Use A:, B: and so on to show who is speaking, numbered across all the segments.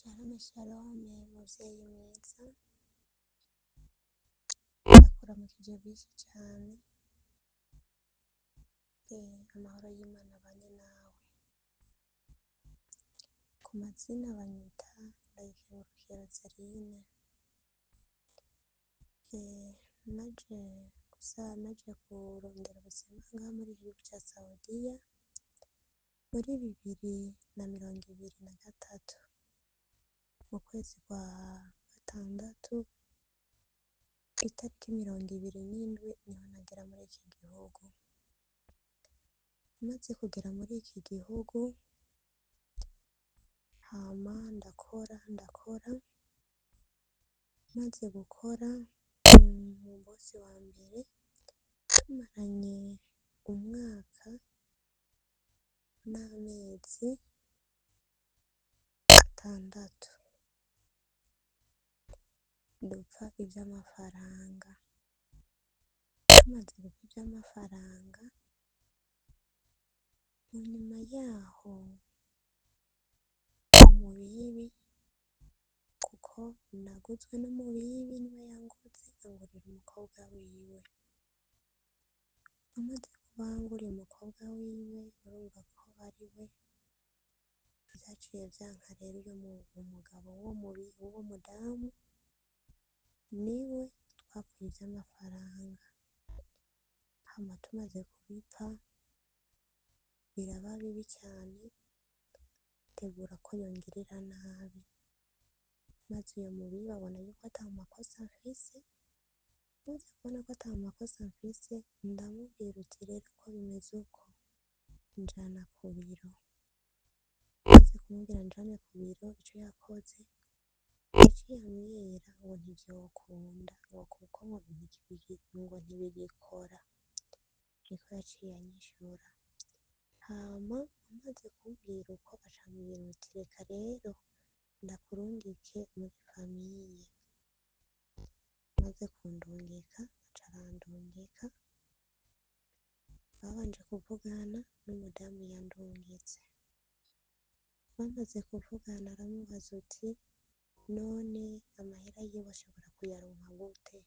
A: Shalom shalom muvyeyi mwiza, ndakuramukije byinshi cyane. Amahoro y'Imana abane nawe. Ku mazina banyita Ndayikengurukira Rosaline. naje kurondera ubuzima ngaha muri gihugu cya Saudiya muri 2023 mu kwezi kwa gatandatu itariki 27 niho nagera muri iki gihugu. Maze kugera muri iki gihugu hama ndakora maze gukora mu bosi wa mbere tumaranye umwaka n'amezi 6 dupfa iby'amafaranga. Tumaze gupfa iby'amafaranga, mu nyuma yaho umubibi, kuko naguzwe n'umubibi, niwe yanguze angurira umukobwa wiwe. Amaze kubangurira umukobwa wiwe, urumva ko ari we byaciye byanka. Rero uyo umugabo w'uwo mudamu niwe twapfuye iby'amafaranga. Hama tumaze kubipfa biraba bibi cyane, tegura ko yongirira nabi. Maze uyo mubibi abona yuko ata makosa mfise. Maze kubona ko ata makosa mfise, ndamubwira uti rero ko bimeze uko njana ku biro. Maze kumubwira njane ku biro, icyo yakoze yaciye ambwira ngo ntivyokunda, ngo kuko ngo ntibigikora. Niko yaciye anyishura. Hama amaze kumbwira uko, aca ambwira uti reka rero ndakurungike muri famiye. Maze kundungika, aca arandungika. Babanje kuvugana n'umudamu yandungitse. Bamaze kuvugana aramubaza uti none amahera yiwe ashobora kuyaronka gute?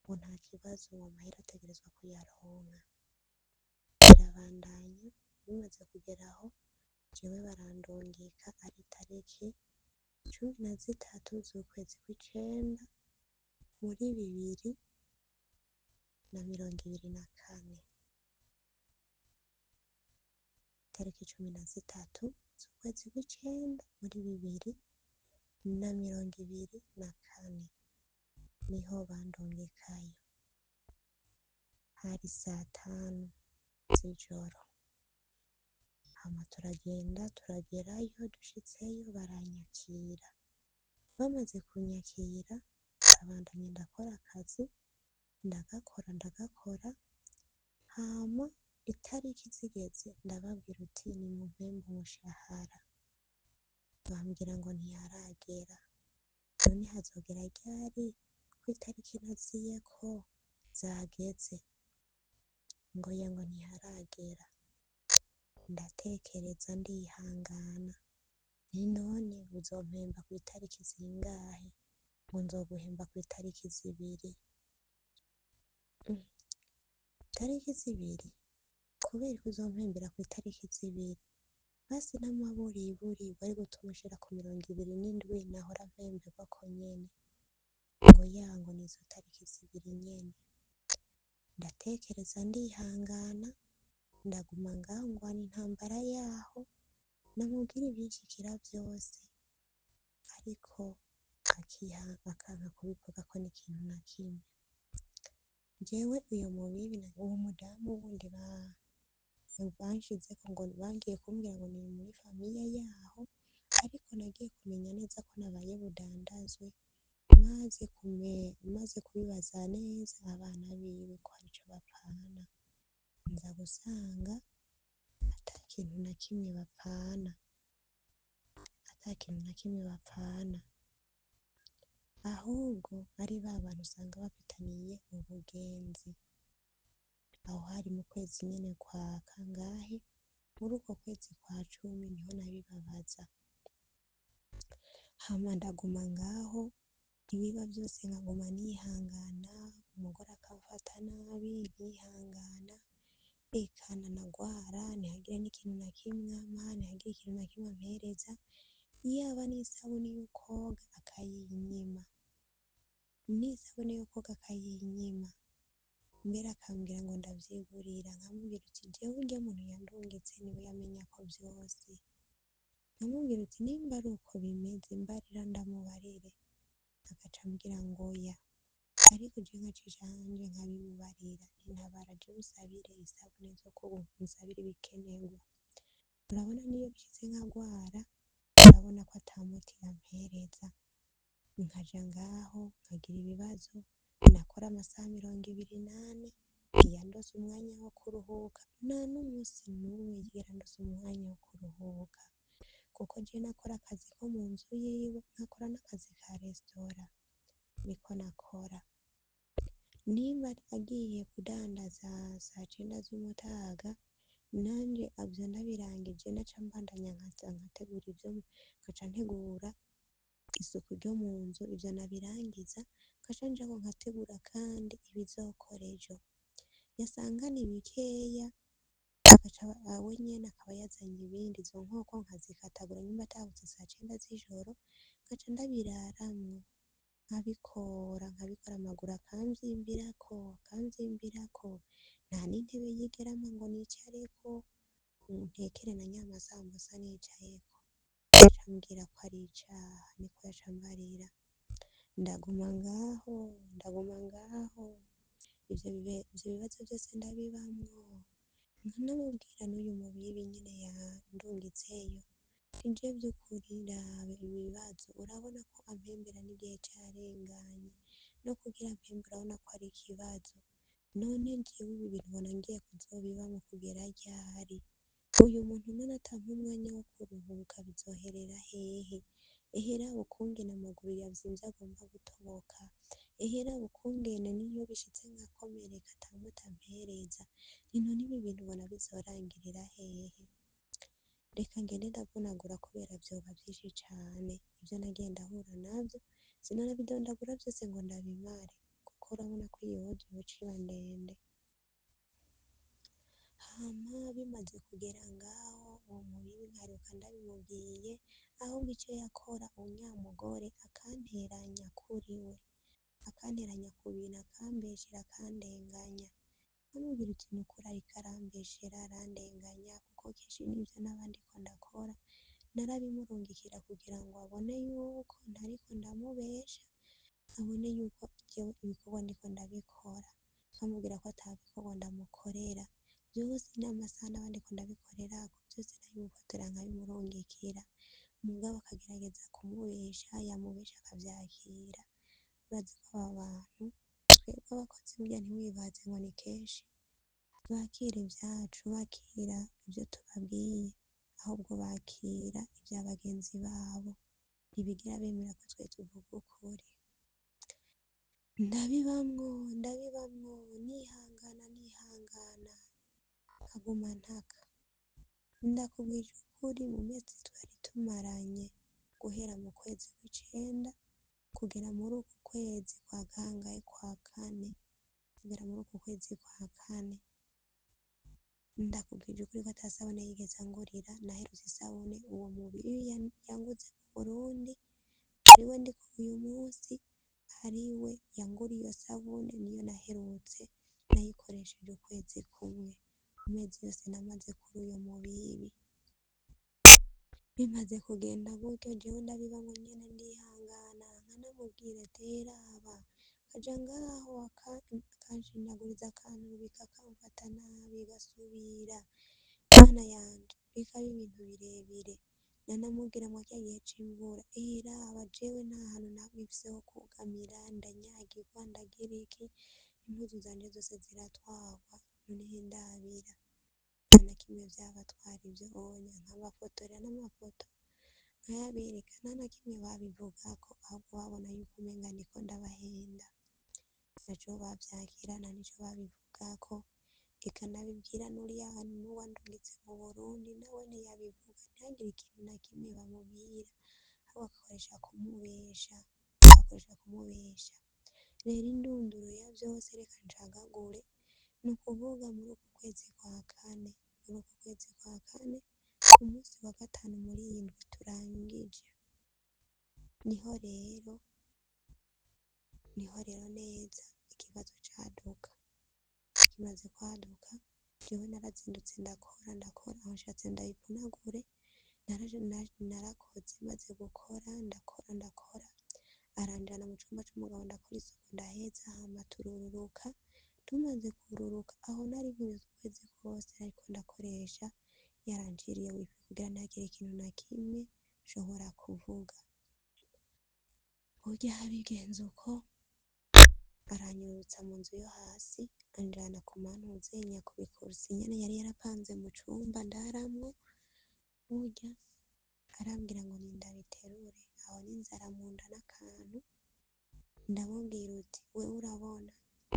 A: Ngo nta kibazo, ngo amahera ategerezwa kuyaronka. Birabandanya, bimaze kugeraho jewe barandungika ari tariki 13 z'ukwezi kw'icenda muri 2024. Tariki 13 z'ukwezi kw'icenda muri 2024 niho bandungikayo. Hari 5:00 z'ijoro. Hama turagerayo, dushitseyo baranyakira. Bamaze kunyakira, abandanya ndakora akazi, ndagakora. Hama itariki zigeze, ndababwira uti nimumpembe umushahara. Bambwira ngo ntiharagera. None hazogera ryari ko itariki naziyeko zageze? Ngo ntiharagera. Ndatekereza ndihangana, nti none uzompemba ku itariki zingahe? Ngo nzoguhemba ku itariki 2. Itariki 2? Kubera ko uzompembera ku itariki 2, basi n'amaburiburi bari gutuma ushira ku 27 nahora mpemberwa ko nyene. Ngo nizo tariki 2 nyene. Ndatekereza ndihangana, ndaguma ngaho ngwana intambara yaho, namubwira ibinshikira byose, ariko akanka kubivuga ko n'ikintu na kimwe. Jewe uyo mubibi uwo mudamu wundi banshizeko, ngo bangiye kumbwira ngo ni muri famiye yaho, ariko nagiye kumenya neza ko nabaye budandazwe. Maze kubibaza neza abana biwe ko arico bapfana, nza gusanga ata kintu na kimwe bapfana, ahubwo ari ba bantu usanga bafitaniye ubugenzi. Aho hari mu kwezi nyene kwa kangahe, muri uko kwezi kwa 10 niho nabibabaza. hama ndaguma ngaho ibiba byose nkaguma nihangana, umugore akamfata nabi nkihangana, eka nagwara ntihagire n'ikintu na kimwe ampa, ntihagire ikintu na kimwe ampereza, yaba n'isabuni yo koga akayinyima, n'isabuni yo koga akayinyima, mbere akambwira ngo ndavyigurira, nkamubwira uti jewe urya muntu yandungitse niwe yamenya ko vyose, nkamubwira uti nimba ari uko bimeze mbarira ndamubarire, agaca ambwira ngo oya, ariko je nkacisha hanje nkabimubarira nti ntabara je unsabire isabune zo koga, unsabire ibikenerwa, urabona niyo bishitse nkagwara urabona ko ata muti yampereza, nkaja ngaho nkagira ibibazo, nakora amasaha 24 ntiyandose umwanya wo kuruhuka, nta n'umusi n'umwe yigera andose umwanya wo kuruhuka, kuko je nakora akazi ko mu nzu yiwe, nkakora n'akazi ka resitora, niko nakora, niba agiye kudandaza saa 9 z'umutaga, nanje ivyo ndabirangije naca mbandanya nkaza nkategura nkaca ntegura isuku ryo mu nzu, ivyo nabirangiza nkaca njako nkategura kandi ibizokora ejo, yasanga ni bikeya agaca we nyene akaba yazanye ibindi, izo nkoko nkazikatagura nyimba atabuze saa 9 z'ijoro, nkaca ndabiraramwo nkabikora amaguru akamvyimbirako, nta n'intebe yigera ampa ngo nicareko, ntekere na nya masambusa nicayeko, aca ambwira ko ari icaha, niko yaca ambarira, ndaguma ngaho, ivyo bibazo vyose ndabibamwo, nkanamubwira n'uyu mubibi nyene yandungitseyo, nti je vy'ukuri rabe ibi bibazo urabona ko ampembera n'igihe carenganye, no kugira ampembe urabona ko ari ikibazo, none jewe ibi bintu ubona ngiye kuzobibamwo kugera ryari? Uyu muntu none atampa umwanya wo kuruhuka bizoherera hehe? Ehe raba ukungene amaguru yavyimbye agomba gutoboka, ehe raba ukungene niyo bishitse nkakomereka ata muti ampereza, nti none ibi bintu ubona bizorangirira hehe? Reka ngende ndavunagura kubera vyoba vyinshi cane, ivyo nagiye ndahura navyo sinonabidondagura vyose ngo ndabimare, kuko urabona ko iyi audio yoca iba ndende. Hama bimaze kugera ngaho uwo mubibi nkaruka ndabimubwiye, ahubwo ico yakora unyamugore akanteranya kuri we, akanteranya ku bintu akambeshera akandenganya, nkamubwira uti nukuri ariko arambeshera arandenganya, kuko kenshi n'ivyo naba ndiko ndakora narabimurungikira kugira ngo abone yuko ntariko ndamubesha, abone yuko jewe ibikorwa ndiko ndabikora, nkamubwira ko ata bikorwa ndamukorera, vyose n'amasaha naba ndiko ndabikorerako vyose nabimufotora nkabimurungikira, mugabo akagerageza kumubesha, yamubesha akavyakira, urazi ko aba bantu twebwe abakozi burya ntiwibaze ngo ni kenshi bakira ivyacu, bakira ivyo tubabwiye, ahubwo bakira ivya bagenzi babo, ntibigera bemera ko twe tuvuga ukuri. Ndabibamwo, nihangana, nkaguma ntaka, ndakubwije ukuri mu mezi twari tumaranye guhera mu kwezi kw'icenda kugera muri uku kwezi kwa kangahe, kwa kane, ndakubwije ukuri ko ata sabune yigeze angurira, naherutse isabune uwo mubibi yanguze mu Burundi, ariwe ndiko uyu musi, ariwe yanguriye iyo sabune, niyo naherutse, nayikoresheje ukwezi kumwe, amezi yose namaze kuri uyo mubibi. Bimaze kugenda gutyo jewe ndabibamwo nyene ndihangana, nkanamubwira ati raba, kaja ngaho akanshinyaguriza akanturubika akamfata nabi gasubira, mana yanje bikaba ibintu birebire, nanamubwira mwa rya gihe c'imvura, raba jewe nta hantu na hamwe mfise ho kwugamira, ndanyagirwa, ndagira iki, impuzu zanje zose ziratwarwa, noneho ndabira, nta na kimwe vyabatwara ivyo onya, nkabafotorera n'amafoto nkayabereka, nta na kimwe babivugako, ahubwo babona yuko umenga ndiko ndabahenda, ntaco bavyakira, nta nico babivugako, eka nabibwira n'uwandungitse mu Burundi nawe ntiyabivuga, ntihagire ikintu na kimwe bamubwira, ahubwo kumubesha. Rero indunduro ya vyose reka ncagagure, ni ukuvuga muri uku kwezi kwa kane, ku munsi wa gatanu muri iyi ndwi turangije, niho rero neza ikibazo caduka. Kimaze kwaduka, jewe narazindutse ndakora aho nshatse ndabivunagure, narakoze maze gukora ndakora, aranjana mu cumba c'umugabo ndakora isuku ndaheza, hama tururuka. Tumaze kururuka aho nari nkuze ukwezi kose nariko ndakoresha, yaranciriye wifi kugira ntihagire ikintu na kimwe nshobora kuvuga. Burya yabigenze uko, aranyurutsa mu nzu yo hasi, anjana ku mantuzenya ku bikurusi nyene yari yarapanze mu cumba ndaramwo. Burya arambwira ngo nindabiterure, aho n'inzara mu nda n'akantu. Ndamubwira uti wewe urabona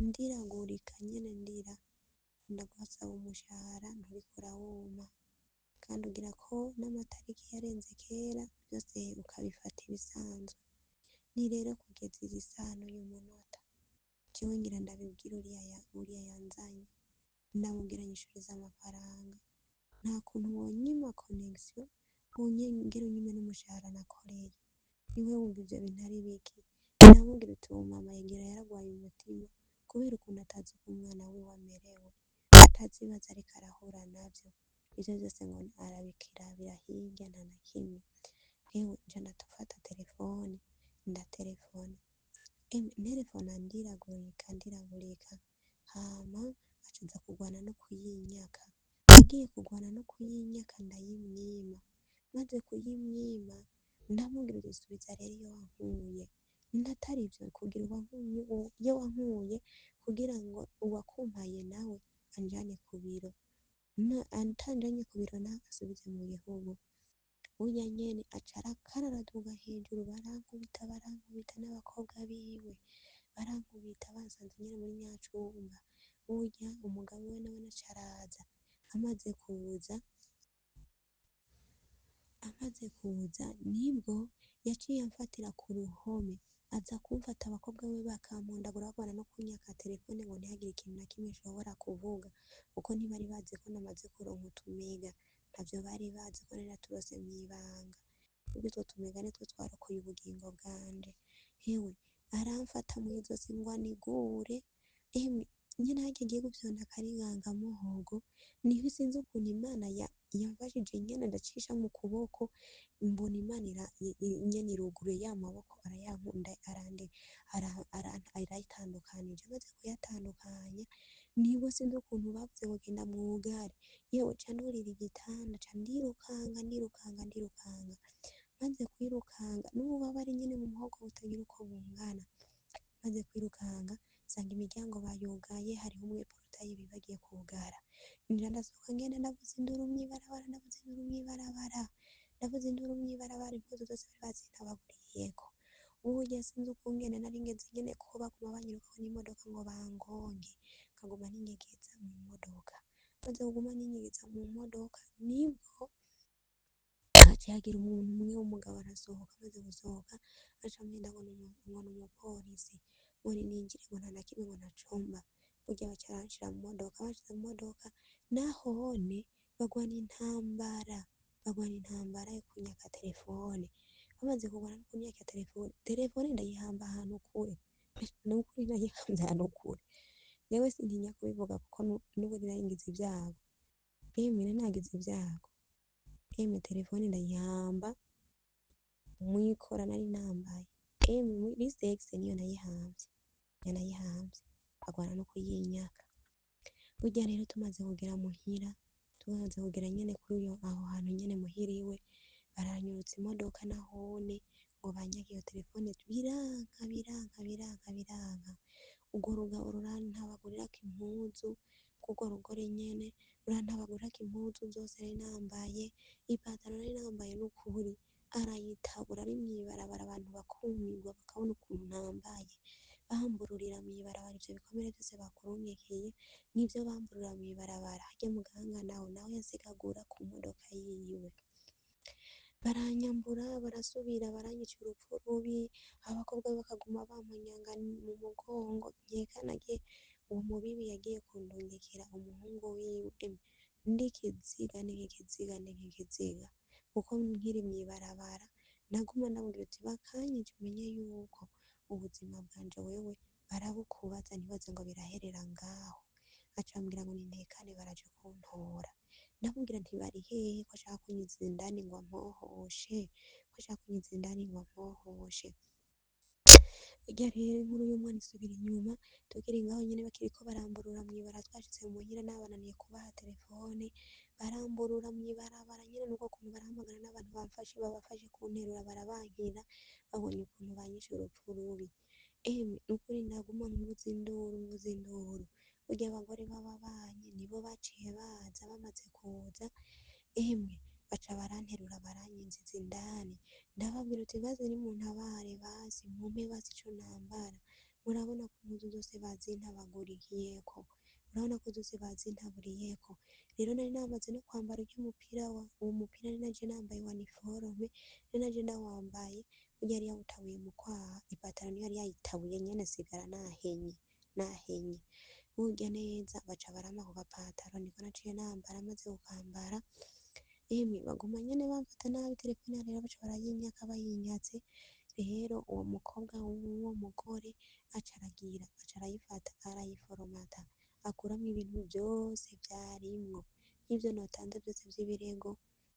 A: ndiragurika nyene ndira, ndagusaba umushahara nturiko urawumpa, kandi ugira ko n'amatariki yarenze kera vyose ukabifata ibisanzwe. Ni rero kugeza izi saha n'uyu munota, jewe ngira ndabibwira uriya yanzanye, ndamubwira nyishuriza amafaranga, nta kuntu wonyima connection, wongera unyime n'umushahara nakoreye. Niwe wumva ivyo bintu ari biki? Ndamubwira uti uwo mama yegera yaragwaye umutima kubera ukuntu atazi uko umwana wiwe amerewe, atazi ibibazo ariko arahura navyo. Ivyo vyose ngo arabikirabira hirya nta na kimwe. Ewe nca ndafata telefone ndaterefona, nterefona ndiragurika, hama acaza kugwana no kuyinyaka. Yagiye kugwana no kuyinyaka ndayimwima, maze kuyimwima ndamubwira uti subiza rero iyo wankuye, natari ivyo kugira iyo wankuye kugira ngo uwakumpaye nawe anjane ku biro, atanjanye ku biro nawe asubize mu gihugu. Burya nyene aca arakara araduga hejuru, barankubita n'abakobwa biwe, barankubita bansanze nyene muri nya cumba. Burya umugabo we nawe aca araza, amaze kuza nibwo yaciye amfatira ku ruhome, aza kumfata abakobwa be bakampondagura bagwana no kunyaka telefone ngo ntihagire ikintu na kimwe nshobora kuvuga, kuko ntibari bazi ko namaze kuronka utumega, ntavyo bari bazi ko nari naturose mw'ibanga. Burya utwo tumega nitwo twarokoye ubugingo bwanje. Hewe aramfata mw'izosi ngo anigure, nyene harya agiye gufyonda akariganga muhogo, niho sinzi ukuntu Imana yamfashije nyene ndacisha mu kuboko, mbona Imana nyene iruguruye ya maboko arayankunda arayitandukanije. Amaze kuyatandukanya nibwo sinzi ukuntu bavuze ngo genda mwugare, yewe ca nurira igitanda ca ndirukanga, maze kwirukanga n'ububabare nyene mu muhogo butagira uko bungana. Maze kwirukanga nsanga imiryango bayugaye, hariho umwe porutaye bibagiye kugara, nja ndasohoka ngenda ndavuza induru mw'ibarabara, impuzu zose bari bazintababuriyeko. Burya sinzi ukungene nari ngeze nyene ko baguma banyirukako n'imodoka ngo bangonge, nkaguma ninyegeza mu modoka. Maze kuguma ninyegeza mu modoka nibwo haciye hagira umuntu umwe w'umugabo arasohoka, amaze gusohoka aca ambwira ngo n'umupolisi, ngo ninjire ngo nta na kimwe ngo ntacomba. Burya baca baranshira mu modoka, banshize mu modoka nahone bagwana intambara yo kunyaka telefone. Bamaze kugwana no kunyaka telefone ndayihamba ahantu kure, nukuri nayihamvye ahantu kure. Jewe sintinya kubivuga kuko n'ubundi nari ngize ivyago, nari nagize ivyago. Telefone ndayihamba mw'ikora nari nambaye, muri sexe niyo nayihamvye, bagwana no kuyinyaka. Burya rero tumaze kugera muhira, tumaze kugera nyene kuri aho hantu nyene muhira iwe, baranyurutsa imodoka nahone ngo banyake iyo telefone, biranka. Urwo rugabo rurantabagurirako impuzu, kurwo rugore nyene rurantabagurirako impuzu zose nari nambaye, ipataro nari nambaye n'ukuri arayitabura ari mw'ibarabara, abantu bakumirwa bakabona ukuntu nambaye, bambururira mw'ibarabara. Ivyo bikomere vyose bakurungikeye nivyo bamburura mw'ibarabara. Harya muganga nawe yasigagura ku modoka yiwe, baranyambura barasubira baranyica urupfu rubi, abakobwa bakaguma bamponyanga mu mugongo, nkeka nagiye uwo mubibi yagiye kundungikira umuhungu wiwe, ndi ikiziga n'ikiziga kuko nkiri mw'ibarabara naguma ndamubwira uti bakanyica umenye yuko ubuzima bwanje wewe barabukubaza ntibaze ngo biraherera ngaho, aca ambwira ngo nintekane baraje kuntora, ndamubwira nti bari hehe ko ashaka kunyiza indani ngo ampohoshe, irya rero inkuru y'umwana isubira inyuma, tukiri ngaho nyene bakiriko baramburura mw'ibarabara twashitse muhira nabananiye kubaha telefone, baramburura mw'ibarabara nyene nuko kuntu barahamagara n'abantu bamfashe babafashe kunterura barabankira, babonye ukuntu banyishe urupfu rubi, nukuri naguma mvuza induru, burya abagore b'ababanyi nibo baciye baza, bamaze kuza baca baranterura baranyinjiza indani, ndababwira uti baze nimuntabare basi mumpe basi ico nambara, murabona ko impuzu zose bazintabaguriyeko, rero nari namaze no kwambara uwo mupira nari naje nambaye wa uniforme, nari naje ndawambaye burya yari yawutabuye mu kwaha, ipataro niyo yari yayitabuye nyene sigara nahenye, burya neza baca barampa ako gapataro niko naciye nambara, maze kukambara baguma nyene bamfata nabi, telefone rero baca barayinyaka, bayinyatse rero uwo mukobwa w'uwo mugore aca arayifata arayiforomata, akuramwo ibintu vyose vyarimwo, n'ivyo notanze vyose vy'ibirego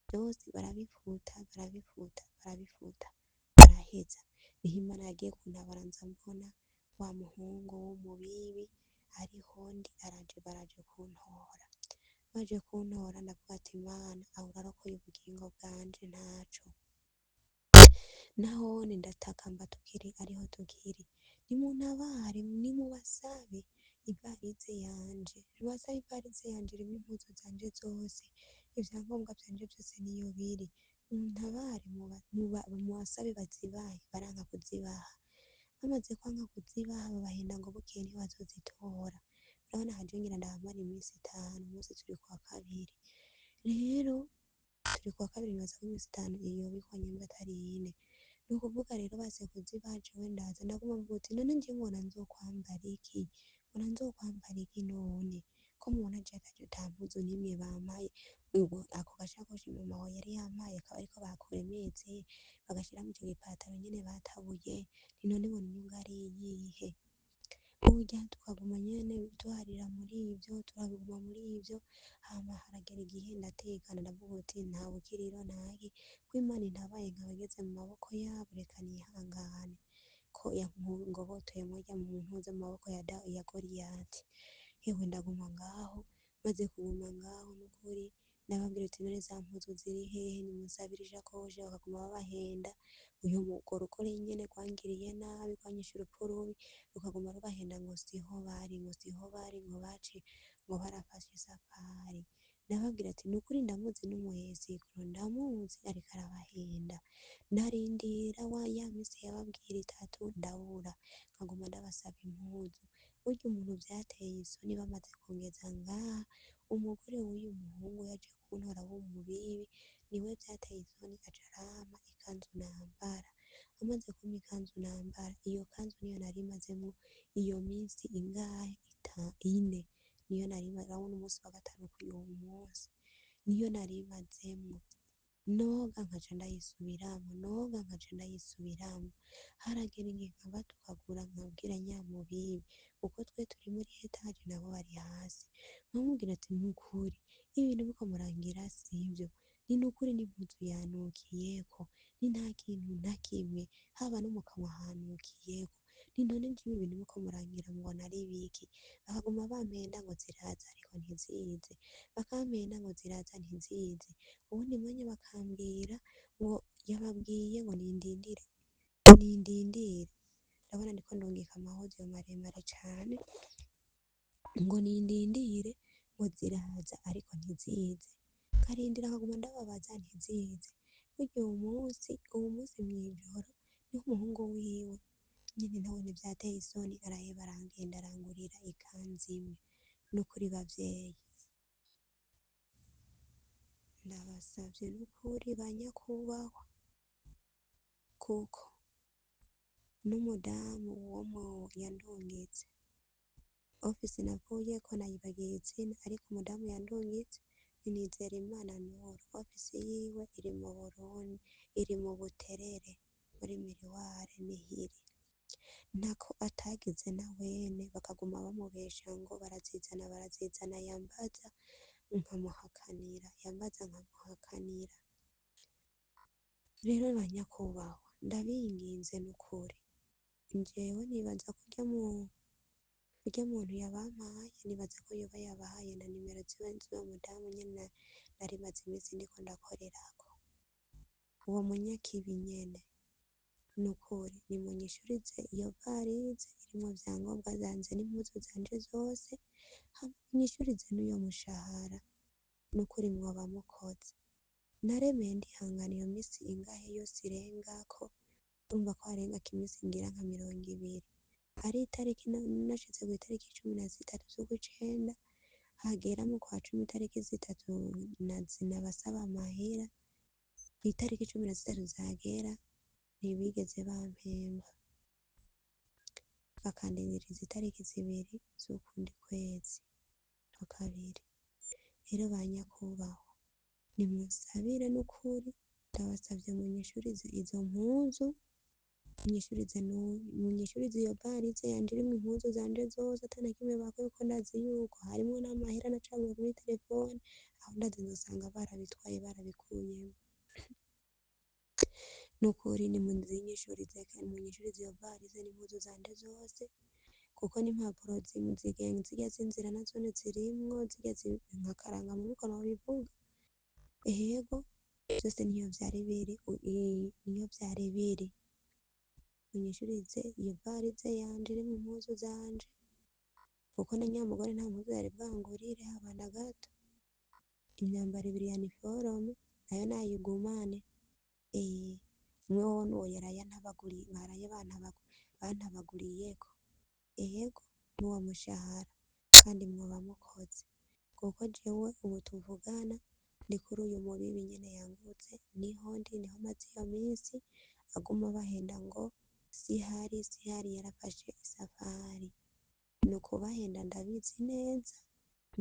A: vyose barabifuta, baraheza, niho Imana yagiye kuntabara nza mbona wa muhungu w'umubibi ariho ndi baraje kuntora, baje kuntora ndavuga ati Mana aho urarokoye ubugingo bwanje ntaco, nahone ndatakamba ariho tukiri, nimuntabare nimubasabe ivarize yanje irimwo impuzu zanje zose, ivyangombwa vyanje vyose niyo biri, muntabare mubasabe bazibahe, baranka kuzibaha, bamaze kwanka kuzibaha babahenda ngo bukeye niho bazozitora, urabona nka jewe ngira ndahamara imisi 5, umunsi turi kuwa kabiri, rero turi kuwa kabiri nibaza ko imisi 5 yoba ihwanye atari 4, nukuvuga rero baze kuzibaha jewe ndaza ndaguma mvuga uti none jewe mbona nzokwambara iki none, ko mubona jewe ata mpuzu n'imwe bampaye, ako gashakoshi mama wawe yari yampaye akaba ariko bakuremetse bagashiramwo ico gipataro nyene batabuye, none ubona inyungu ari iyihe? Burya tukaguma nyene tuharira muri ivyo, hama haragera igihe ndatekana ndavuga uti nta bukiriro ntaki, ko Imana intabaye nkaba ngeze mu maboko yabo reka nihangane, ko yangobotoye murya mu maboko ya Goliyati, hewe ndaguma ngaho, maze kuguma ngaho nukuri ndababwira uti none za mpuzu ziri hehe, nimunsabire ishakoshi, bakaguma babahenda, urwo rugore nyene rwangiriye nabi rwanyishe urupfu rubi, rukaguma rubahenda ngo siho bari, ngo barafashe isafari, ndababwira ati nukuri ndamuzi n'umuhezekuru ndamuzi ariko arabahenda, ndarindira ya misi yababwira 3 ndabura, nkaguma ndabasaba impuzu, burya umuntu vyateye isoni bamaze kungeza ngaha, umugore w'uyu muhungu yaje kuntora w'umubibi, niwe vyateye isoni aca arampa ikanzu nambara, amaze kumpa ikanzu nambara, iyo kanzu niyo nari mazemwo iyo misi ingahe 4, niyo nari urabona umunsi wa 5 k'uyu munsi, niyo nari mazemwo, noga nkaca ndayisubiramwo, haragera igihe nkaba tukagura nkabwira nyamubibi, kuko twe turi muri etage nabo bari hasi, nkamubwira ati nukuri ibintu muriko murangira sivyo, ni nukuri n'impuzu yanukiyeko, ni nta kintu na kimwe, haba no mu kanwa hanukiyeko, ni none jewe ibintu muriko murangira mubona ari biki? Bakaguma bampenda ngo ziraza ariko ntizize, bakampenda ngo ziraza ntizize, uwundi mwanya bakambwira ngo yababwiye ngo nindindire, ndabona ndiko ndungika amahodiyo maremare cane, ngo nindindire ngo ziraza ariko ntizize, nkarindira nkaguma ndababaza ntizize, burya uwo munsi mw'ijoro niho umuhungu wiwe nyene nabone vyateye isoni araheba aragenda arangurira ikanzu imwe, nukuri bavyeyi ndabasavye nukuri banyakubahwa kuko n'umudamu wo mu yandungitse ofisi navuyeko nayibagiye izina, ariko umudamu yandungitse ni Nizerimana Nuru, ofisi yiwe iri mu Burundi, iri mu Buterere muri Miriware nihiri. Ntako atagize na wene bakaguma bamubesha ngo barazizana, yambaza nkamuhakanira, yambaza nkamuhakanira. Rero banyakubahwa, ndabinginze n'ukuri, njyewe nibaza kurya muntu yabampaye, nibaza ko yoba yabahaye na nimero ziwe z'uwo mudamu nyene nari maze iminsi ndiko ndakorerako, uwo munyakibi nyene. Nukuri nimunyishurize iyo varize irimwo vyangombwa vyanje n'impuzu zanje zose, hama munyishurize n'uyo mushahara, nukuri mwoba mukoze. Naremeye ndihangana iyo misi ingahe yose irengako, urumva ko harengako imisi ngira nka 20, ari itariki nashitse kw'itariki 13 z'ukwicenda, hagera mu kwa cumi itariki 3 basaba amahera, itariki 13 zagera ntibigeze bampemba, bakandindiriza itariki 2 z'ukundi kwezi kwa kabiri. Rero banyakubahwa, nimunsabire n'ukuri, ndabasavye munyishurize izo mpuzu, munyishurize iyo varize yanje irimwo impuzu zanje zose atanakimwe bakuye, kuko ndazi yuko harimwo n'amahera nacamuye kuri telefone, aho ndazi nzosanga barabitwaye barabikuyemwo. Nukuri nimuzinyishurize kandi munyishurize iyo varize n'impuzu zanje zose, kuko n'impapuro zigenga zirya z'inzira nazone zirimwo, zirya nka karangamuntu nobivuga, yego vyose niyo vyari biri. Munyishurize iyo varize yanje irimwo impuzu zanje, kuko na nyamugore nta mpuzu yari bwangurire haba na gato. Imyambaro 2 ya niforome nayo nayigumane, umwe wowo nuwo yaraye bantabaguriyeko, yego n'uwo mushahara, kandi mwoba mukoze, kuko jewe ubu tuvugana ndi kuri uyu mubibi nyene yangutse, niho maze iyo misi aguma bahenda ngo sihari yarafashe isafari. Nukubahenda ndabizi neza,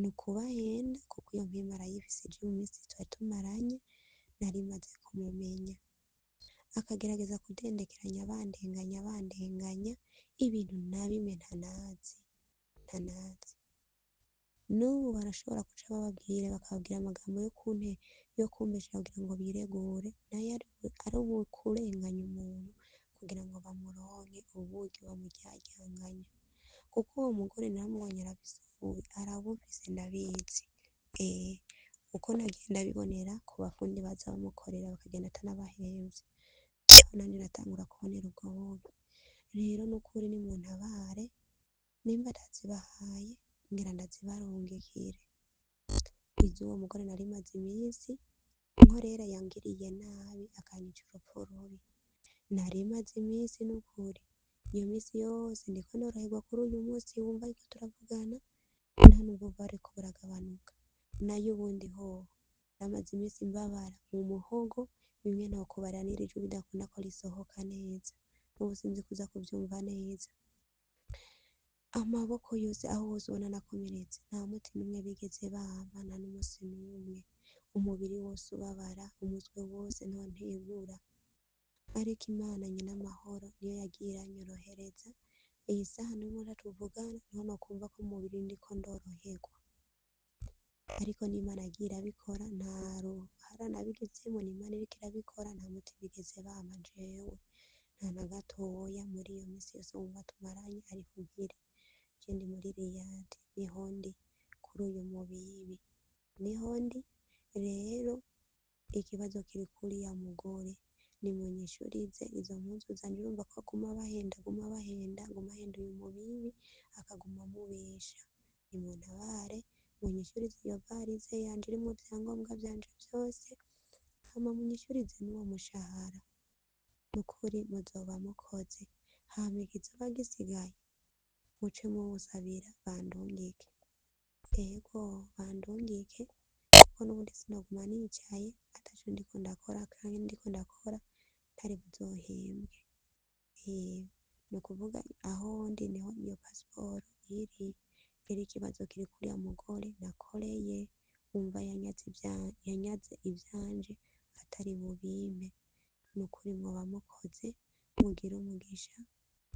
A: nukubahenda kuko iyo mpima arayifise je mu misi twari tumaranye nari maze kumumenya, akagerageza kudendekeranya bandenganya ibintu na bimwe ntanazi. N'ubu barashobora guca bakababwira amagambo yo kumbesha kugira ngo biregure, nayo ari ukurenganya umuntu kugira ngo bamuronke uburyo bamuryaryankanya, kuko uwo mugore naramubonye arabufise ndabizi, kuko nagiye ndabibonera ku bafundi baza bamukorera bakagenda atanabahemvye, aho nanje natangura kubonera ubwo bubi. Rero n'ukuri nimuntabare, nimba ndazibahaye ngira ndazibarungikire. Iz'uwo mugore nari maze imisi nkorera yangiriye nabi akanyica urupfu rubi, nari maze imisi n'ukuri, iyo misi yose ndiko noroherwa kuri uyu musi wumva ariko turavugana, nta nubwo bwariko buragabanuka. Nayo ubundi hoho namaze imisi mbabara mu muhogo, bimwe nokubarira n'iri jwi bidakunda ko risohoka neza, n'ubu sinzi kuza kuvyumva neza. Amaboko yose aho hose ubona nakomeretse, nta muti n'umwe bigeze bampa, nta n'umusi n'umwe. Umubiri wose ubabara, umutwe wose ntontegura, ariko Imana nyin'amahoro niyo yagiye iranyorohereza, iyi saha n'ubu tuvugana niho nokumva ko mu mubiri ndiko ndoroherwa, ariko n'Imana yagiye irabikora, nta ruhara nabigizemwo, n'Imana iriko irabikora, nta muti bigeze bampa jewe, nta na gatoya muri iyo misi yose wumva tumaranye. Ariko nkiri je ndi muri Riyadi, niho ndi kuri uyu mubibi, niho ndi. Rero ikibazo kiri kuri ya mugore, nimunyishurize izo mpuzu zanje, urumva ko aguma bahenda uyu mubibi, akaguma amubesha. Nimuntabare munyishurize iyo varize yanje irimwo ivyangombwa vyanje vyose, hama munyishurize n'uwo mushahara, nukuri muzoba mukoze. Hama ikizoba gisigaye muce muwusabira bandungike, yego bandungike, kuko n'ubundi sinoguma nicaye ataco ndiko ndakora, kandi ndiko ndakora atari buzohembwe. Ni ukuvuga aho ndi niho iyo pasiporo iri ikibazo kiri kuri ya mugore nakoreye wumva yanyaze ibyanje atari bubimpe. Ni ukuri mwoba mukoze mugira umugisha.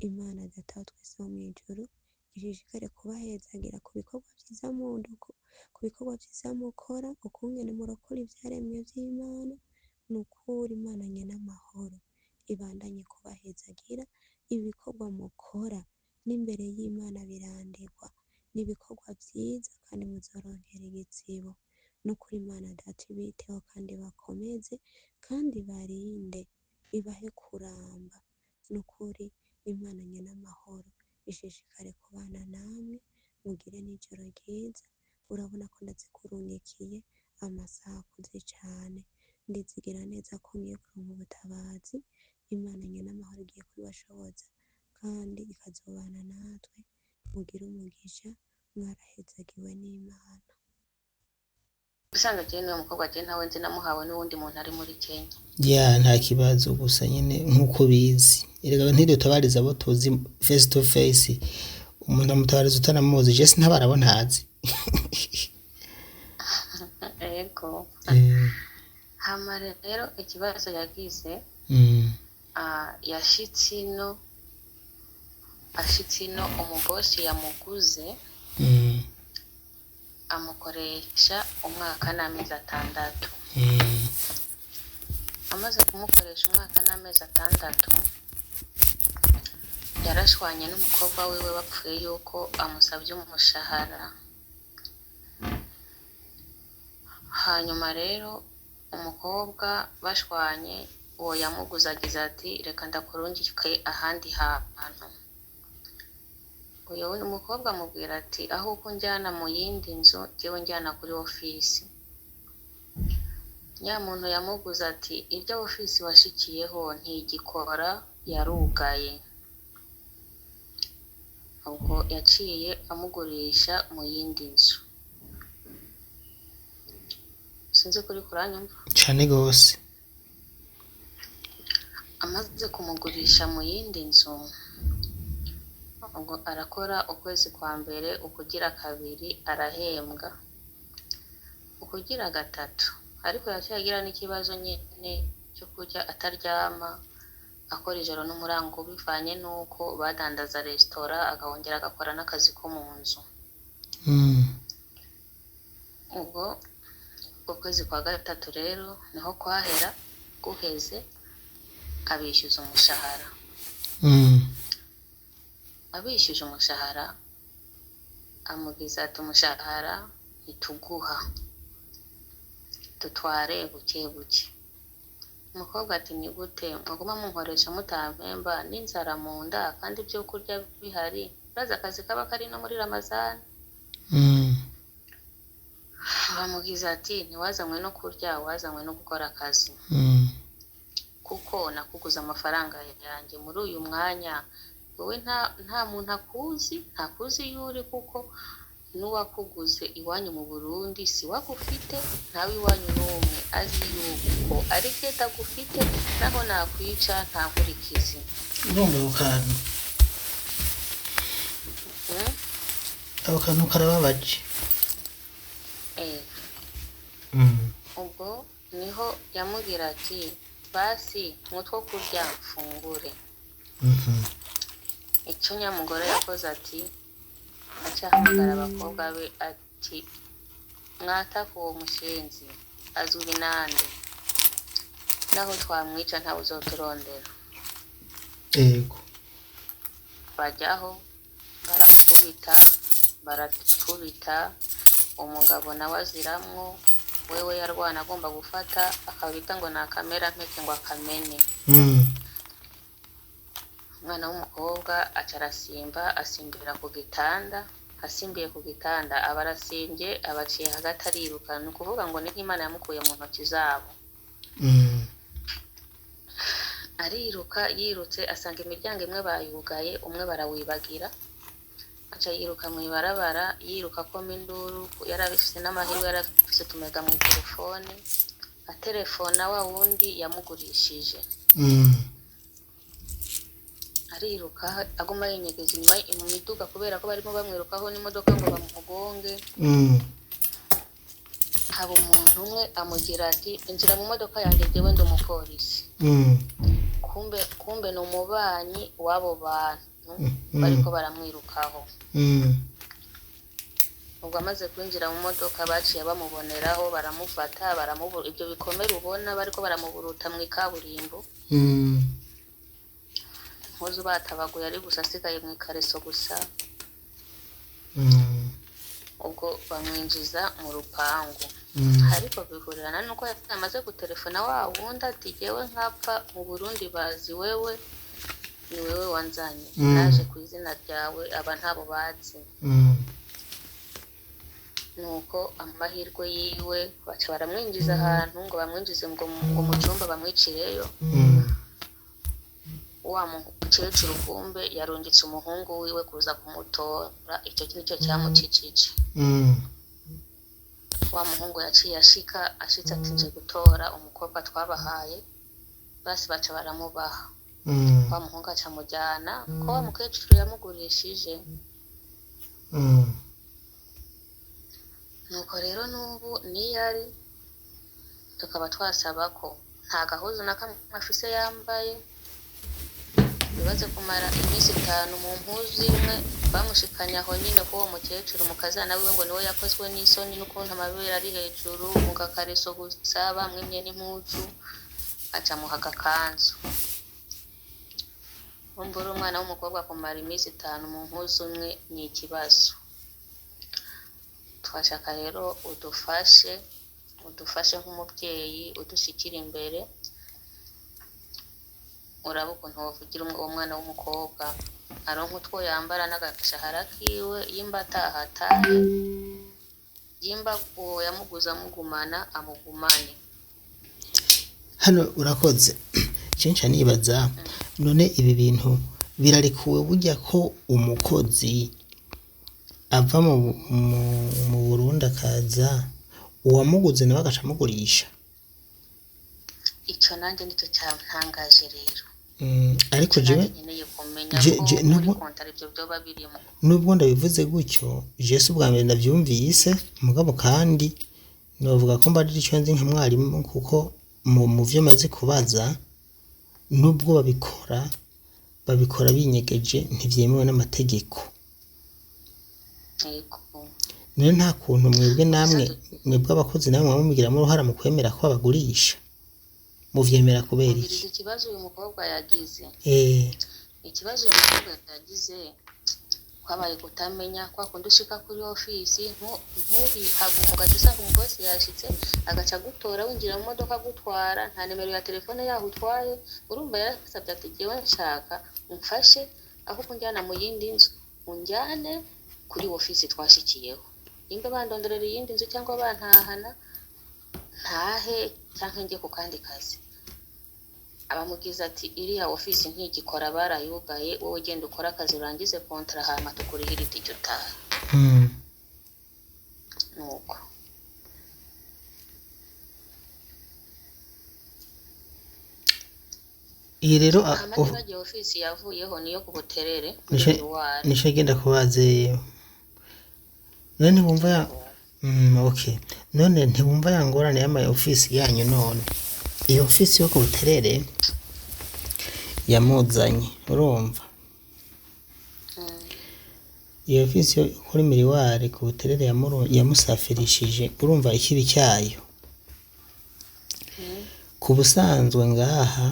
A: Imana data wa twese wo mu ijuru ishishikare kubahezagira ku bikorwa byiza ku bikorwa byiza mukora, ukungene murokora ibyaremwe by'Imana. Ni ukuri Imana nyene amahoro ibandanye kubahezagira. Ibikorwa mukora n'imbere y'Imana birandirwa, n'ibikorwa byiza kandi muzoronkera igitsibo. N'ukuri Imana data ibiteho kandi bakomeze kandi barinde ibahe kuramba. N'ukuri Imana nyene amahoro ishishikare kubana namwe, mugire n'ijoro ryiza. Urabona ko ndazikurungikiye amasaha akuze cyane, ndizigira neza ko ngiye kuronka ubutabazi. Imana nyene amahoro igiye kubibashoboza kandi ikazobana natwe. Mugire umugisha, mwarahezagiwe n'Imana.
B: usanga je niwe mukobwa je ntawe nzi namuhawe n'uwundi muntu ari muri Kenya.
C: nta kibazo gusa nyine nk'uko bizi erega ntiriwe tabariza abo tuzi face to face, umuntu amutabariza utanamuzi je sintabarabona hazi.
B: Ego hama rero ikibazo yagize ashitse ino umubosi yamuguze amukoresha umwaka n'amezi 6. amaze kumukoresha umwaka n'amezi 6 yarashwanye n'umukobwa wiwe bapfuye yuko amusabye umushahara. Hanyuma rero umukobwa bashwanye uwo yamuguzagiza ati reka ndakurungike ahandi hantu. Uyo umukobwa amubwira ati aho uko njyana mu yindi nzu jewe njyana kuri ofisi. Muntu yamuguza ati ibyo ofisi washikiyeho ntigikora yarugaye. Ubwo yaciye amugurisha mu yindi nzu. Sinzi kuri kuranyumva
C: cyane gose.
B: Amaze kumugurisha mu yindi nzu ubwo arakora ukwezi kwa mbere, ukugira kabiri arahembwa, ukugira gatatu ariko yagira n'ikibazo nyine cyo kujya ataryama, akora ijoro n'umurango bivanye nuko badandaza resitora, agahongera agakora n'akazi ko mu nzu. Ubwo ukwezi kwa gatatu rero niho kwahera guheze abishyuza umushahara. Abishyuje umushahara amugiza ati umushahara ituguha tutware buke buke. Umukobwa ati ni gute muguma munkoresha mutampemba n'inzara mu nda kandi ibyo kurya bihari, baza akazi kaba kari no muri Ramazani. Bamugiza ati ntiwazanywe no kurya, wazanywe no gukora akazi. Kuko nakuguza amafaranga yanjye muri uyu mwanya, wowe nta muntu ntakuzi yuri, kuko n'uwakuguze iwanyu mu Burundi si wakufite, ntawe iwanyu n'umwe azi yuko ari keta gufite, naho nakwica nta nkurikizi.
C: Urumva ako kantu karababaje.
B: Ubwo niho yamubwira ati basi mutwo kurya mfungure. Icyo nyamugore yakoze ati acahamagara abakobwa be ati mwataka uwo mushenzi azuri nande, naho twamwica ntawe uzoturondera.
C: Yego
B: bajyaho baratubita, umugabo nawe aziramwo, wewe yarwana agomba gufata akabita ngo nakamera mpeke ngo akamene. Umwana w'umukobwa acarasimba, asimbira ku gitanda, asimbiye ku gitanda abarasimbye, abaciye hagati ariruka. Ni ukuvuga ngo ni Imana yamukuye mu ntoki zabo. Ariruka, yirutse asanga imiryango imwe bayugaye, umwe barawibagira, aca yiruka mu ibarabara, yiruka akoma induru. Yarabifise n'amahirwe, yarafise utumega mu telefone, atelefona wa wundi yamugurishije. ariruka aguma yinyegeza inyuma mu miduga kubera ko barimo bamwirukaho n'imodoka ngo bamugonge. Haba umuntu umwe amugira ati injira mu modoka yanjye jyewe ndi umupolisi. kumbe ni umubanyi w'abo bantu bariko baramwirukaho. Ubwo amaze kwinjira mu modoka baciye bamuboneraho baramufata ibyo bikomere ubona bariko baramuburuta mu ikaburimbo. Impuzu batabaguye ari gusa asigaye mu ikareso gusa. Ubwo bamwinjiza mu rupangu. Ariko bihurirana nuko yamaze gutelefona wa wundi ati jyewe nkapfa mu Burundi bazi wewe ni wewe wanzanye naje ku izina ryawe aba ntabo bazi. Nuko amahirwe yiwe baca baramwinjiza ahantu ngo bamwinjize ngo mu cyumba bamwicireyo. Wa mukecuru kumbe yarungitse umuhungu wiwe kuza kumutora, icyo nicyo cyamucicije. Wa muhungu yaciye ashitse ati nje gutora umukobwa twabahaye, basi baca baramubaha. Wa muhungu aca mujyana ko wa mukecuru yamugurishije. Nuko rero n'ubu niyari tukaba twasaba ko nta gahuzu na kamwe afise yambaye, bibaze kumara iminsi 5 mu mpuzu imwe, bamushikanya aho nyine ko uwo mukecuru mukazana wiwe ngo niwe yakozwe n'isoni n'ukuntu amabere ari hejuru mu gakareso gusa bamwimye n'impuzu, aca muhaga kanzu. Umbura umwana w'umukobwa kumara iminsi 5 mu mpuzu imwe ni ikibazo. Twashaka rero udufashe nk'umubyeyi udushikira imbere, uraba ukuntu wovugira uwo mwana w'umukobwa aronka utwo yambara n'agashahara kiwe, yimba atahataye, yimba uwo yamuguza amugumana amugumane.
C: Hano urakoze cenca nibaza none ibi bintu birarikuwe burya ko umukozi ava mu Burundi akaza uwamuguze nawe agacamugurisha?
B: Icyo nanjye nicyo cyantangaje rero.
C: Ariko jewe nubwo ndabivuze gutyo Jesu bwa mbere ndavyumvise, mugabo kandi novuga ko mbarira icyo nzi nka mwarimu, kuko mu vyo maze kubaza nubwo babikora binyegeje ntivyemewe n'amategeko. None nta kuntu mwebwe abakozi namwe mumugiramo uruhara mu kwemera ko babagurisha, muvyemera kubera iki?
B: Ikibazo uyu mukobwa yagize ikibazo uyu mukobwa yagize kwabaye kutamenya kwa kundi ushika kuri ofisi ntubihagumu usanga umubosi yashitse agaca gutora winjira mu modoka gutwara nta nimero ya telefone yaho utwaye. Urumva yarasabye ati jyewe nshaka umfashe aho kunjyana mu yindi nzu unjyane kuri ofisi twashikiyeho, nimba bandonderera iyindi nzu cyangwa bantahana ntahe cyangwa njye ku kandi kazi. Abamugize ati iriya ofisi ntigikora barayugaye, wowe genda ukora akazi urangize kontra hama tukurihira itike utaha. Nuko
C: iyi rero
B: amajye ofisi yavuyeho niyo ku Buterere
C: nishe genda kubaze. None bumva okay, none ntibumva yangorane y'ama ofisi yanyu? None iyo ofisi yo ku Buterere yamuzanye, urumva iyo ofisi yo kuri Miriware ku Buterere yamusafirishije, urumva ikibi cyayo. Ku busanzwe ngaha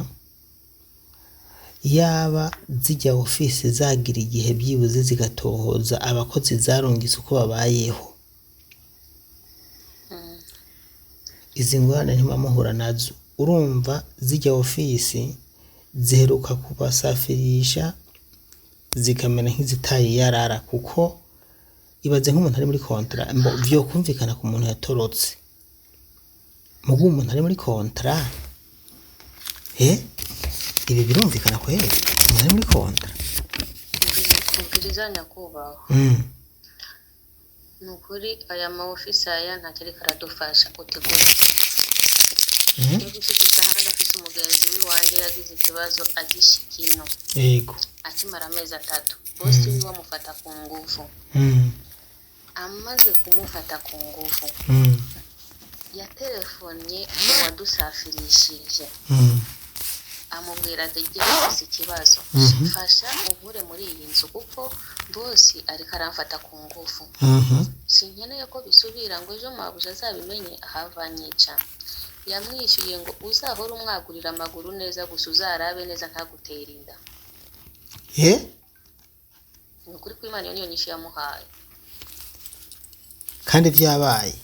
C: yaba zijya ofisi zagira igihe byibuze zigatohoza abakozi zarungitse uko babayeho, izi ngorane ntibamuhura nazo. Urumva zijya ofisi ziheruka kubasafirisha zikamera nk'izitaye yarara, kuko ibaze nk'umuntu ari muri kontra byo kumvikana ku muntu yatorotse, mugu umuntu ari muri kontra ibi birumvikana kweli umuntu ari muri kontra.
B: Ubwirizanya kubaho nukuri aya ma ofisi aya ntakiri karadufasha utegura. Iyo gifite kandi afite umugenzi w'iwanjye yagize ikibazo agishikino,
C: yego
B: akimara amezi 3 bosi wiwe amufata ku ngufu. Amaze kumufata ku ngufu yatelefonye uwadusafirishije amubwira ati ngiye gufise ikibazo mfasha unkure muri iyi nzu kuko bosi ariko aramfata ku ngufu. Sinkeneye ko bisubira ngo ejo mabuja azabimenye ahavanyica. Yamwishyuye ngo uzahora umwagurira amaguru neza gusa uzarabe neza ntagutera inda. Ni ukuri ko Imana niyo nyinshi yamuhaye
C: kandi vyabaye.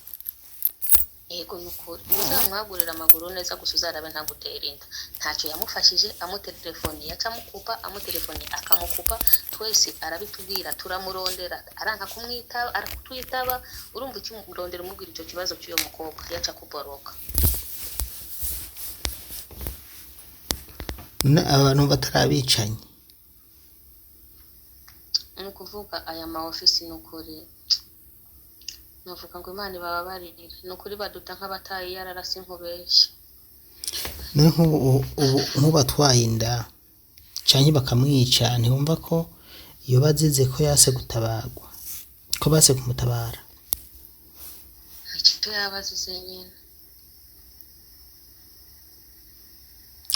B: Ego nuko uzamwagurira amaguru neza gusa uzarabe ntagutera inda. Ntacyo yamufashije, amutelefone yacamukupa, amutelefone akamukupa, twese arabitubwira turamurondera aranka kumwitaba, arakutwitaba. Urumva iki murondera umubwira icyo kibazo cy'uyo mukobwa yaca kuboroka.
C: Abantu batarabicanye
B: nukuvuga aya ma office nukuri nuvuga ngo Imana bababarire nukuri baduta nk'abatayi yararasi nkubeshe.
C: Nk'ubatwaye inda canke bakamwica ntibumva ko iyo bazize ko yase gutabagwa ko base kumutabara
B: icyo yabazize nyine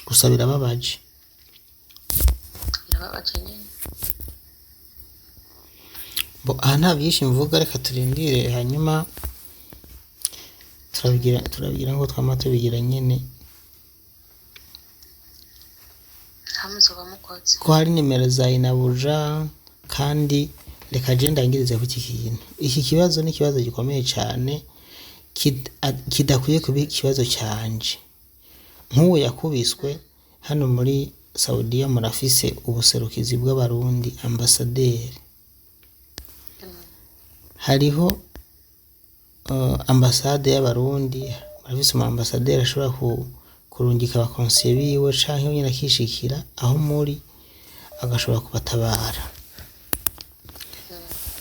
C: gusa birababaje
B: nyine.
C: Aha nta byinshi mvuga, reka turindire hanyuma turabigira ngo twama tubigira nyene
B: hamuzoba mukoze
C: ko hari nimero za inabuja. Kandi reka je ndangirize ku kintu. Iki kibazo ni ikibazo gikomeye cyane kidakwiye kuba ikibazo cyanje. Nk'uwo yakubiswe hano muri Saudiya murafise ubuserukizi bw'abarundi ambasaderi. Hariho ambasade y'abarundi murafise mu ambasaderi ashobora kurungika abakonsiye biwe canke nyine akishikira aho muri agashobora kubatabara.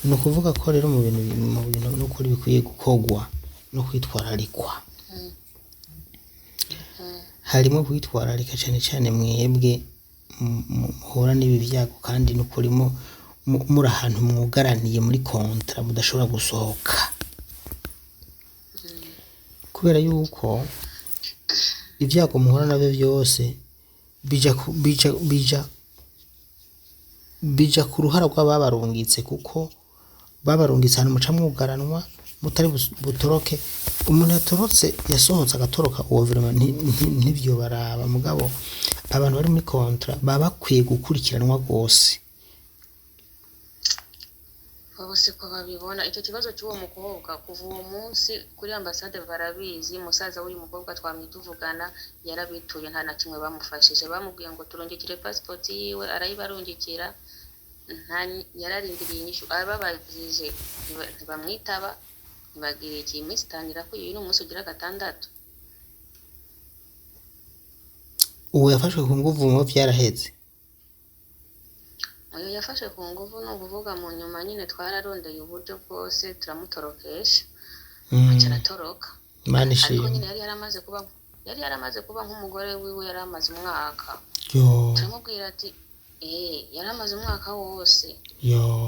C: Ni ukuvuga ko rero mu bintu n'ukuri bikwiye gukogwa no kwitwararikwa. Harimo kwitwararika cyane cyane mwebwe muhura n'ibi byago kandi n'ukuri muri ahantu mwugaraniye muri kontra mudashobora gusohoka, kubera yuko ibyago muhura nabyo byose bija ku ruhara rw'ababarungitse, kuko babarungitse ahantu muca mwugaranwa mutari butoroke. Umuntu yatorotse yasohotse agatoroka uwo vraiment ntibyo baraba. Mugabo abantu bari muri kontra baba bakwiye gukurikiranwa rwose.
B: bose ko babibona icyo kibazo cy'uwo mukobwa kuva uwo munsi kuri ambasade barabizi. Musaza w'uyu mukobwa twamwituvugana yarabituye nta na kimwe bamufashije. Bamubwiye ngo turungikire passport yiwe arayibarungikira, yararindiriye inyishu ababajije ntibamwitaba. Ntibagira iki iminsi itangira ko uyu munsi ugira 6.
C: Uwo yafashwe ku nguvu mu byaraheze.
B: Uyu yafashe ku nguvu no kuvuga mu nyuma nyine twararondeye uburyo bwose turamutorokesha acaratoroka.
C: Imana
B: Ariko
C: ishimwe.
B: nyine yari yaramaze kuba nk'umugore wiwe, yari amaze umwaka. Turamubwira ati yari amaze umwaka wose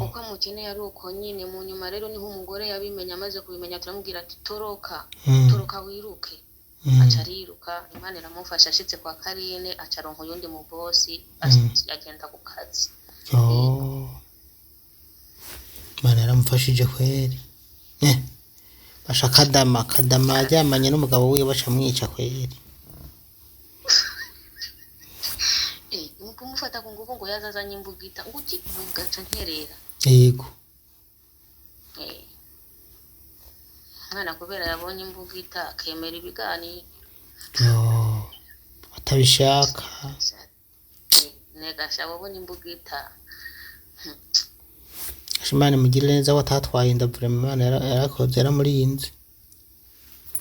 B: kuko amukene yari uko nyine. Mu nyuma rero niho umugore yabimenya, amaze kubimenya turamubwira ati toroka wiruke. Aca ariruka, Imana iramufasha. Ashitse kwa Karine acaronka uyundi mu bosi agenda ku kazi.
C: Imana yaramufashije kweri. Basha kadama yajyamanye n'umugabo wiwe baca mwica kweri.
B: Kumufata ku nguvu ngo yazazanye imbugita ngo ukivuga ca nterera.
C: Yego.
B: Mwana kubera yabonye imbugita akemera ibiganiro.
C: Atabishaka.
B: Negasha wabonye imbugita.
C: Imana imugirire neza watatwaye inda vraiment. Imana yarakoze yaramurinze.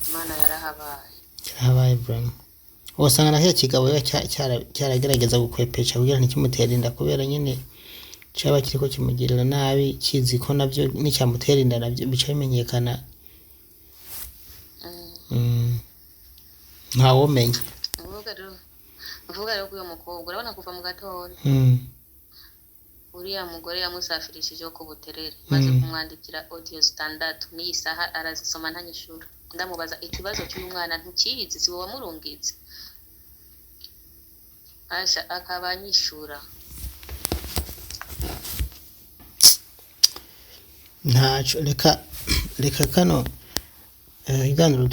B: Imana yarahabaye.
C: Yarahabaye vraiment. Wasanga nacyo kigabo cyaragerageza gukwepesha kugira ntikimutera inda, kubera nyine cyaba kiriko kimugirira nabi kizi ko nabyo n'icyamutera inda nabyo bica bimenyekana. Ntawomenya.
B: Uvuga rero uyu mukobwa urabona kuva mu gatondo uriya mugore yamusafirishije ku Buterere maze kumwandikira audio standard n'iyi saha arazisoma ntanyishura ndamubaza ikibazo cy'uyu mwana ntukizi si wowe wamurungitse asha akabanyishura
C: ntaco reka kano iganiro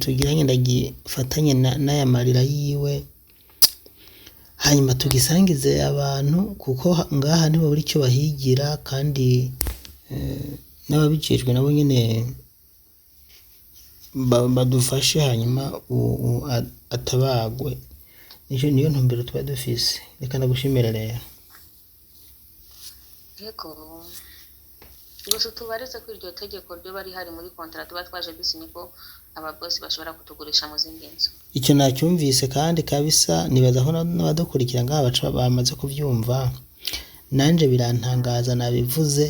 C: tugiranye ndagifatanye n'aya marira yiwe hanyuma tugisangize abantu kuko ngaha nibo buri cyo bahigira kandi n'ababijejwe nabo nyene badufashe hanyuma atabagwe niyo ntumbero tuba dufise reka ndagushimira rero
B: yego gusa tubaretse ko iryo tegeko ryo bari hari muri contract tuba twaje dusinye ko ababosi bashobora kutugurisha mu zindi nzu
C: icyo nacyumvise kandi kabisa nibaza ko n'abadukurikira ngaha baca bamaze kuvyumva nanje birantangaza nabivuze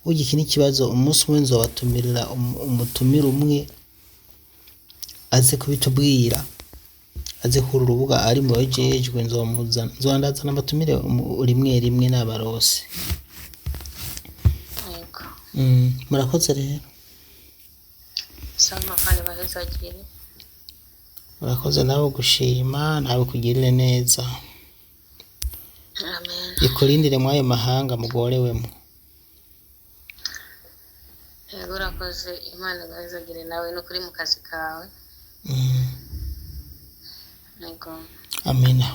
C: burya iki n'ikibazo umunsi umwe nzobatumirira umutumira umwe aze kubitubwira aze ku rubuga ari mu bajejwe nzondazana abatumire rimwe n'abarose murakoze rero
B: sama kandi bahezagire
C: murakoze nawe gushima nawe kugirire neza
B: amen
C: ikurindire mwayo mahanga mugorewemo
B: yego urakoze imana bahezagire nawe no kuri mu kazi kawe yego
C: amina